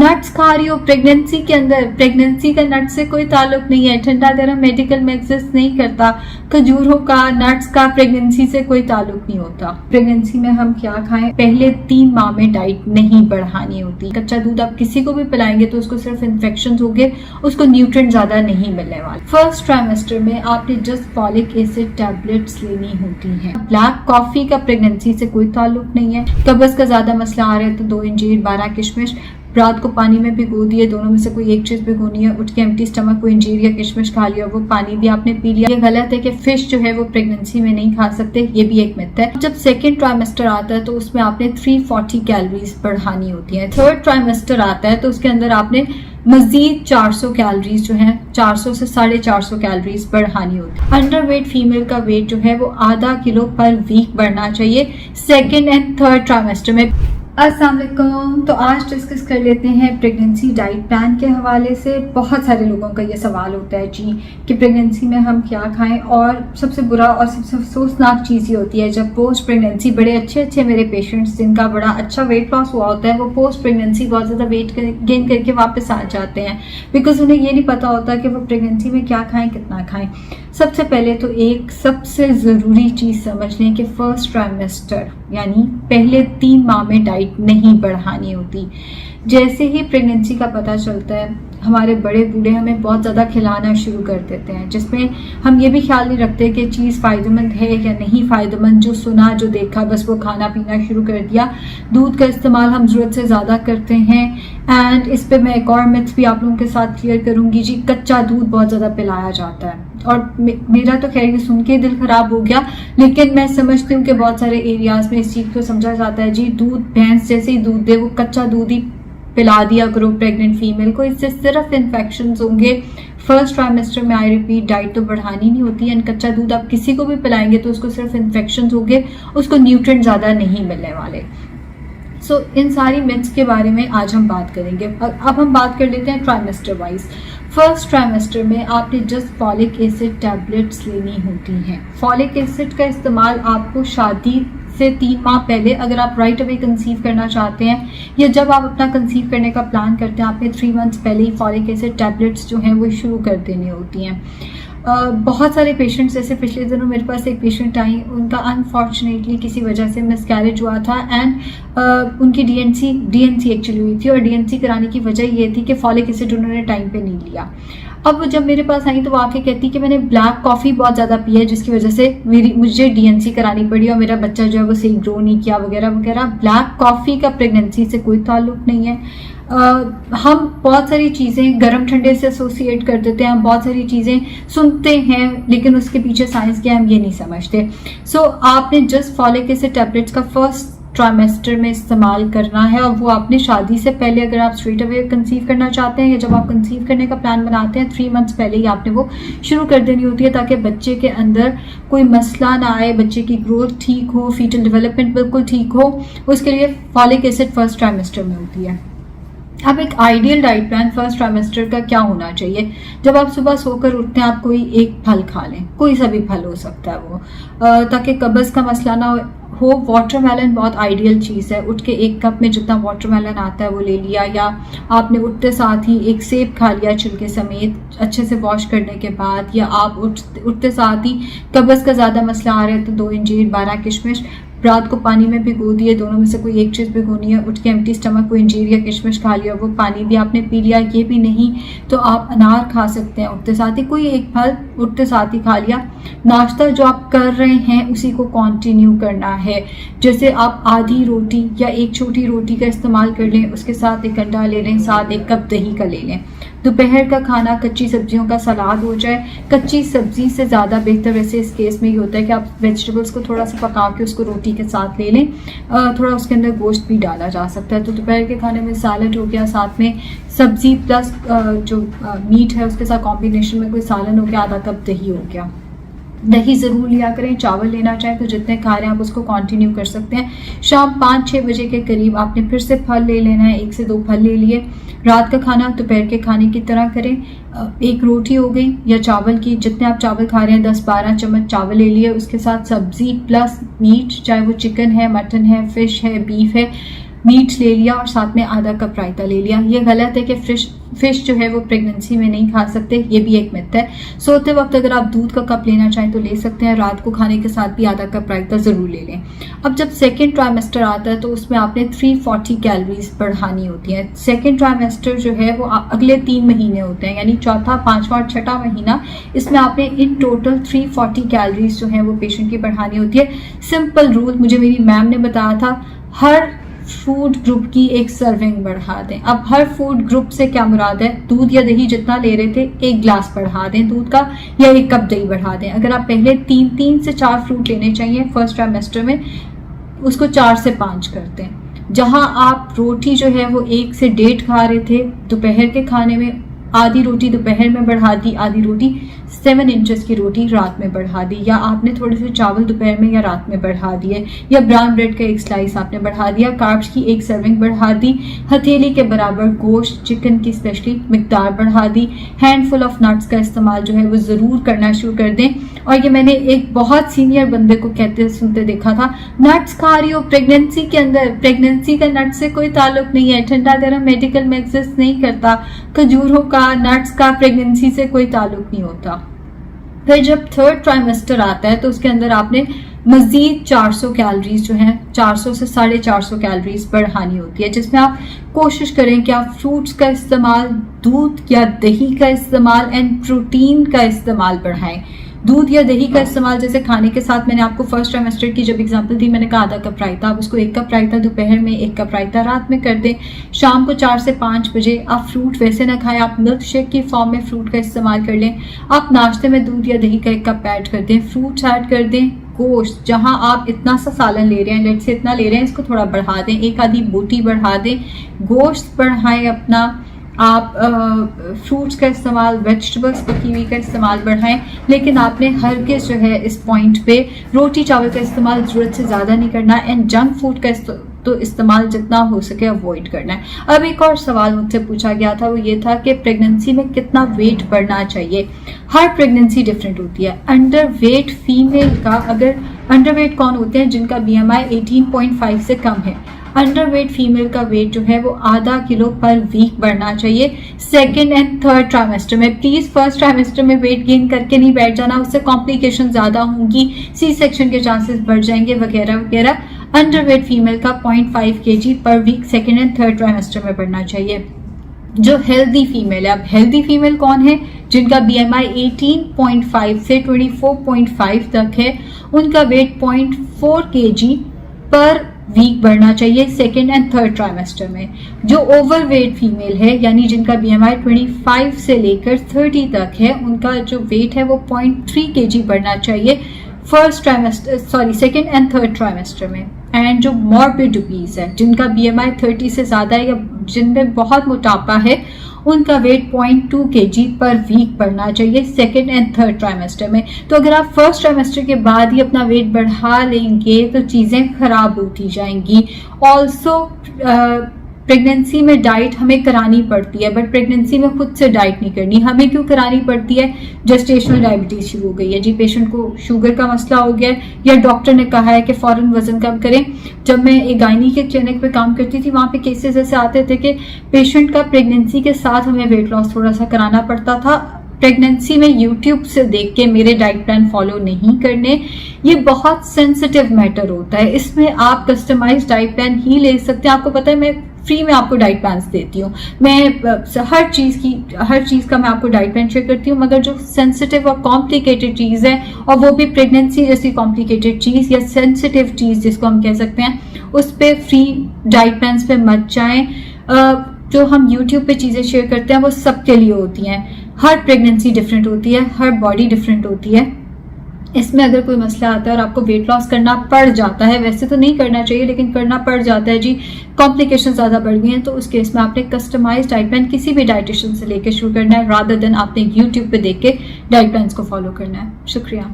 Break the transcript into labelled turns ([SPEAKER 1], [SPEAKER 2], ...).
[SPEAKER 1] Nuts खा रही हो प्रेगनेंसी के अंदर, प्रेगनेंसी का नट्स से कोई ताल्लुक नहीं है, ठंडा गर्म मेडिकल में एग्जिस्ट नहीं करता। खजूरों का, नट्स का प्रेगनेंसी से कोई ताल्लुक नहीं होता। प्रेगनेंसी में हम क्या खाएं, पहले 3 माह में डाइट नहीं बढ़ानी होती। कच्चा दूध आप किसी को भी पिलाएंगे तो उसको सिर्फ इन्फेक्शन होंगे, उसको न्यूट्रिएंट ज्यादा नहीं मिलने वाले। फर्स्ट ट्राइमेस्टर में आपने जस्ट फॉलिक एसिड टैबलेट्स लेनी होती है। ब्लैक कॉफी का प्रेगनेंसी से कोई ताल्लुक नहीं है। कब्ज का ज्यादा मसला आ रहा है तो 2 अंजीर 12 किशमिश रात को पानी में भिगो दिए, दोनों में से कोई एक चीज भिगोनी है। उठ के एम्प्टी स्टमक कोई अंजीर या किशमिश खा लिया, वो पानी भी आपने पी लिया। ये गलत है कि फिश जो है वो प्रेगनेंसी में नहीं खा सकते, ये भी एक मिथ है। जब सेकेंड ट्राइमेस्टर आता है तो उसमें आपने 340 कैलोरीज बढ़ानी होती है। थर्ड ट्राइमेस्टर आता है तो उसके अंदर आपने मजीद 400 कैलोरीज जो है 400 से 450 कैलोरीज बढ़ानी होती है। अंडरवेट फीमेल का वेट जो है वो आधा किलो पर वीक बढ़ना चाहिए सेकेंड एंड थर्ड ट्राइमेस्टर में। अस्सलाम वालेकुम। तो आज डिस्कस कर लेते हैं प्रेगनेंसी डाइट प्लान के हवाले से। बहुत सारे लोगों का ये सवाल होता है जी कि प्रेगनेंसी में हम क्या खाएं, और सबसे बुरा और सबसे अफसोसनाक चीज़ ये होती है जब पोस्ट प्रेगनेंसी बड़े अच्छे मेरे पेशेंट्स जिनका बड़ा अच्छा वेट लॉस हुआ होता है वो पोस्ट प्रेगनेंसी बहुत ज़्यादा वेट गेन करके वापस आ जाते हैं, बिकॉज उन्हें ये नहीं पता होता कि वो प्रेगनेंसी में क्या खाएं, कितना खाएं। सबसे पहले तो एक सबसे ज़रूरी चीज़ समझ लें कि फर्स्ट ट्राइमेस्टर यानी पहले 3 माह में डाइट नहीं बढ़ानी होती। जैसे ही प्रेगनेंसी का पता चलता है हमारे बड़े बूढ़े हमें बहुत ज़्यादा खिलाना शुरू कर देते हैं, जिसमें हम ये भी ख्याल नहीं रखते कि चीज़ फ़ायदेमंद है या नहीं फ़ायदेमंद। जो सुना जो देखा बस वो खाना पीना शुरू कर दिया। दूध का इस्तेमाल हम ज़रूरत से ज़्यादा करते हैं। एंड इस पे मैं एक और मिथ भी आप लोगों के साथ क्लियर करूँगी जी, कच्चा दूध बहुत ज़्यादा पिलाया जाता है। और मेरा तो खैर ये सुन के दिल खराब हो गया, लेकिन मैं समझती हूँ कि बहुत सारे एरियाज़ में इस चीज़ को समझा जाता है जी दूध भैंस जैसे ही दूध दे वो कच्चा दूध ही पिला दिया करो प्रेग्नेंट फीमेल को, इससे सिर्फ इन्फेक्शंस होंगे। फर्स्ट ट्राइमेस्टर में आई रिपीट डाइट तो बढ़ानी नहीं होती है। कच्चा दूध आप किसी को भी पिलाएंगे तो उसको सिर्फ इन्फेक्शंस होंगे, उसको न्यूट्रिएंट ज़्यादा नहीं मिलने वाले। सो इन सारी मिथ्स के बारे में आज हम बात करेंगे। अब हम बात कर लेते हैं ट्राइमेस्टर वाइज। फर्स्ट ट्राइमेस्टर में आपने जस्ट फॉलिक एसिड टैबलेट्स लेनी होती हैं। फॉलिक एसिड का इस्तेमाल आपको शादी से 3 माह पहले, अगर आप राइट अवे कंसीव करना चाहते हैं या जब आप अपना कंसीव करने का प्लान करते हैं, आपने 3 मंथ्स पहले ही फॉलिक एसिड टैबलेट्स जो हैं वो शुरू कर देनी होती हैं। बहुत सारे पेशेंट्स, जैसे पिछले दिनों मेरे पास एक पेशेंट आई, उनका अनफॉर्चुनेटली किसी वजह से मिसकैरेज हुआ था एंड उनकी डीएनसी एक्चुअली हुई थी, और डीएनसी कराने की वजह ये थी कि फॉलिक एसिड उन्होंने टाइम पे नहीं लिया। अब वो जब मेरे पास आई तो वो आके कहती कि मैंने ब्लैक कॉफ़ी बहुत ज़्यादा पी है जिसकी वजह से मुझे डीएनसी करानी पड़ी और मेरा बच्चा जो है वो सही ग्रो नहीं किया वगैरह वगैरह। ब्लैक कॉफ़ी का प्रेगनेंसी से कोई ताल्लुक नहीं है। हम बहुत सारी चीज़ें गर्म ठंडे से एसोसिएट कर देते हैं, हम बहुत सारी चीज़ें सुनते हैं लेकिन उसके पीछे साइंस क्या है हम ये नहीं समझते। सो आपने जस्ट फॉलिक एसिड टैबलेट्स का फर्स्ट ट्राइमेस्टर में इस्तेमाल करना है, और वो आपने शादी से पहले, अगर आप स्ट्रेट अवे कंसीव करना चाहते हैं या जब आप कंसीव करने का प्लान बनाते हैं 3 मंथ्स पहले ही आपने वो शुरू कर देनी होती है, ताकि बच्चे के अंदर कोई मसला ना आए, बच्चे की ग्रोथ ठीक हो, फीटल डेवलपमेंट बिल्कुल ठीक हो। उसके लिए फॉलिक एसिड फर्स्ट ट्राइमेस्टर में होती है। अब एक ideal diet plan first trimester का क्या होना चाहिए? जब आप सुबह सोकर उठते हैं आप कोई एक फल खा लें, कोई सा भी फल हो सकता है वो, ताकि कब्ज का मसला ना हो। वाटरमेलन बहुत आइडियल चीज़ है। उठ के 1 कप में जितना वाटरमेलन आता है वो ले लिया, या आपने उठते साथ ही एक सेब खा लिया छिलके समेत अच्छे से वॉश करने के बाद, या आप उठते साथ ही कब्ज का ज़्यादा मसला आ रहा है तो 2 अंजीर 12 किशमिश रात को पानी में भिगो दिए, दोनों में से कोई एक चीज़ भिगोनी है। उठ के एम्प्टी स्टमक कोई अंजीर या किशमिश खा लिया, वो पानी भी आपने पी लिया। ये भी नहीं तो आप अनार खा सकते हैं उठते साथ ही, कोई एक फल उठते साथ ही खा लिया। नाश्ता जो आप कर रहे हैं उसी को कंटिन्यू करना है। जैसे आप आधी रोटी या एक छोटी रोटी का इस्तेमाल कर लें, उसके साथ 1 अंडा ले लें, साथ 1 कप दही का ले लें। दोपहर का खाना कच्ची सब्जियों का सलाद हो जाए। कच्ची सब्जी से ज़्यादा बेहतर वैसे इस केस में ये होता है कि आप वेजिटेबल्स को थोड़ा सा पका के उसको रोटी के साथ ले लें, थोड़ा उसके अंदर गोश्त भी डाला जा सकता है। तो दोपहर के खाने में सैलड हो गया, साथ में सब्जी प्लस जो मीट है उसके साथ कॉम्बिनेशन में कोई सालन हो गया, आधा कप दही हो गया। दही ज़रूर लिया करें। चावल लेना चाहें तो जितने खा रहे हैं आप उसको कंटिन्यू कर सकते हैं। शाम 5-6 बजे के करीब आपने फिर से फल ले लेना है, 1 से 2 फल ले लिए। रात का खाना दोपहर के खाने की तरह करें। 1 रोटी हो गई या चावल की, जितने आप चावल खा रहे हैं 10-12 चम्मच चावल ले लिए, उसके साथ सब्जी प्लस मीट, चाहे वो चिकन है, मटन है, फिश है, बीफ है, मीट ले लिया और साथ में आधा कप रायता ले लिया। ये गलत है कि फिश जो है वो प्रेगनेंसी में नहीं खा सकते, ये भी एक मिथ है। सोते वक्त अगर आप दूध का कप लेना चाहें तो ले सकते हैं, रात को खाने के साथ भी आधा कप रायता ज़रूर ले लें। अब जब सेकेंड ट्राइमेस्टर आता है तो उसमें आपने 340 कैलोरीज बढ़ानी होती है। सेकेंड ट्राइमेस्टर जो है वो अगले 3 महीने होते हैं, यानी चौथा, पांचवा और छठा महीना, इसमें आपने इन टोटल 340 कैलोरीज जो है वो पेशेंट की बढ़ानी होती है। सिंपल रूल मुझे मेरी मैम ने बताया था, हर फूड ग्रुप की एक सर्विंग बढ़ा दें। अब हर फूड ग्रुप से क्या मुराद है, दूध या दही जितना ले रहे थे 1 गिलास बढ़ा दें दूध का, या 1 कप दही बढ़ा दें। अगर आप पहले 3 से 4 फ्रूट लेने चाहिए फर्स्ट ट्राइमेस्टर में, उसको 4 से 5 करते हैं। जहां आप रोटी जो है वो 1 से 1.5 खा रहे थे दोपहर के खाने में, आधी रोटी दोपहर में बढ़ा दी, आधी रोटी 7 इंचेस की रोटी रात में बढ़ा दी, या आपने थोड़े से चावल दोपहर में या रात में बढ़ा दिए, या ब्राउन ब्रेड का 1 स्लाइस आपने बढ़ा दिया, कार्ब्स की 1 सर्विंग बढ़ा दी, हथेली के बराबर गोश्त चिकन की स्पेशली मिकदार बढ़ा दी, हैंडफुल ऑफ नट्स का इस्तेमाल जो है वो ज़रूर करना शुरू कर दें। और ये मैंने एक बहुत सीनियर बंदे को कहते सुनते देखा था, नट्स खा रही हो प्रेगनेंसी के अंदर, प्रेगनेंसी का नट्स से कोई ताल्लुक नहीं है, ठंडा गर्म मेडिकल में एग्जिस्ट नहीं करता, खजूरों का नट्स का प्रेगनेंसी से कोई ताल्लुक नहीं होता। फिर जब थर्ड ट्राइमेस्टर आता है तो उसके अंदर आपने मजीद 400 कैलोरीज जो हैं, 400 से 450 कैलोरीज बढ़ानी होती है, जिसमें आप कोशिश करें कि आप फ्रूट्स का इस्तेमाल, दूध या दही का इस्तेमाल एंड प्रोटीन का इस्तेमाल बढ़ाएं। दूध या दही का इस्तेमाल जैसे खाने के साथ, मैंने आपको फर्स्ट ट्राइमेस्टर की जब एग्जांपल दी, मैंने कहा आधा कप रायता, आप उसको 1 कप रायता दोपहर में, 1 कप रायता रात में कर दें। शाम को 4 से 5 बजे आप फ्रूट वैसे ना खाएं, आप मिल्क शेक की फॉर्म में फ्रूट का इस्तेमाल कर लें। आप नाश्ते में दूध या दही का 1 कप ऐड कर दें, फ्रूट्स ऐड कर दें। गोश्त, जहां आप इतना सा सालन ले रहे हैं, लेट से इतना ले रहे हैं, इसको थोड़ा बढ़ा दें, 1 आधी बोटी बढ़ा दें, गोश्त बढ़ाएं अपना। आप फ्रूट्स का इस्तेमाल, वेजिटेबल्स पकी हुई का इस्तेमाल बढ़ाएं, लेकिन आपने हरगिज़ जो है इस पॉइंट पे रोटी चावल का इस्तेमाल ज़रूरत से ज़्यादा नहीं करना, एंड जंक फूड का तो इस्तेमाल जितना हो सके अवॉइड करना है। अब एक और सवाल मुझसे पूछा गया था, वो ये था कि प्रेगनेंसी में कितना वेट बढ़ना चाहिए। हर प्रेगनेंसी डिफरेंट होती है। अंडर वेट फीमेल का, अगर अंडर वेट कौन होते हैं जिनका BMI 18.5 से कम है, अंडर वेट फीमेल का वेट जो है वो आधा किलो पर वीक बढ़ना चाहिए सेकेंड एंड थर्ड ट्राइमेस्टर में। प्लीज फर्स्ट ट्राइमेस्टर में वेट गेन करके नहीं बैठ जाना, उससे कॉम्प्लिकेशन ज्यादा होंगी, सी सेक्शन के चांसेस बढ़ जाएंगे वगैरह वगैरह। अंडर वेट फीमेल का 0.5 kg per week second and third trimester में बढ़ना चाहिए। जो हेल्दी फीमेल है, अब हेल्दी फीमेल कौन है, जिनका BMI 18.5 से 24.5 तक है, उनका वेट 0.4 kg पर वीक बढ़ना चाहिए सेकेंड एंड थर्ड ट्राइमेस्टर में। जो ओवरवेट फीमेल है, यानी जिनका BMI 25 से लेकर 30 तक है, उनका जो वेट है वो 0.3 kg बढ़ना चाहिए first trimester, sorry second and third trimester में। एंड जो मॉर्बिड ओबीज है, जिनका BMI 30 से ज़्यादा है या जिनमें बहुत मोटापा है, उनका वेट 0.2 kg पर वीक बढ़ना चाहिए सेकेंड एंड थर्ड ट्राइमेस्टर में। तो अगर आप फर्स्ट ट्राइमेस्टर के बाद ही अपना वेट बढ़ा लेंगे तो चीज़ें खराब होती जाएंगी। ऑल्सो प्रेगनेंसी में डाइट हमें करानी पड़ती है, बट प्रेगनेंसी में खुद से डाइट नहीं करनी। हमें क्यों करानी पड़ती है, जेस्टेशनल डायबिटीज शुरू हो गई है जी, पेशेंट को शुगर का मसला हो गया है, या डॉक्टर ने कहा है कि फौरन वजन कम करें। जब मैं एक गायनी के क्लिनिक पे काम करती थी, वहाँ पे केसेस ऐसे आते थे कि पेशेंट का प्रेगनेंसी के साथ हमें वेट लॉस थोड़ा सा कराना पड़ता था। प्रेगनेंसी में यूट्यूब से देख के मेरे डाइट प्लान फॉलो नहीं करने, ये बहुत सेंसिटिव मैटर होता है। इसमें आप कस्टमाइज्ड डाइट प्लान ही ले सकते हैं। आपको पता है मैं फ्री में आपको डाइट प्लान देती हूँ, मैं हर चीज़ का मैं आपको डाइट प्लान शेयर करती हूँ, मगर जो सेंसिटिव और कॉम्प्लिकेटेड चीज़ है, और वो भी प्रेगनेंसी जैसी कॉम्प्लिकेटेड चीज़ या सेंसिटिव चीज़ जिसको हम कह सकते हैं, उस पर फ्री डाइट प्लान पे मत जाएं। जो हम यूट्यूब पे चीज़ें शेयर करते हैं वो सबके लिए होती हैं। हर प्रेगनेंसी डिफरेंट होती है, हर बॉडी डिफरेंट होती है। इसमें अगर कोई मसला आता है और आपको वेट लॉस करना पड़ जाता है, वैसे तो नहीं करना चाहिए लेकिन करना पड़ जाता है जी, कॉम्प्लिकेशन ज़्यादा बढ़ गई हैं, तो उस केस में आपने कस्टमाइज्ड डाइट प्लान किसी भी डाइटिशियन से लेकर शुरू करना है, रादर देन आपने यूट्यूब पे देख के डाइट प्लान को फॉलो करना है। शुक्रिया।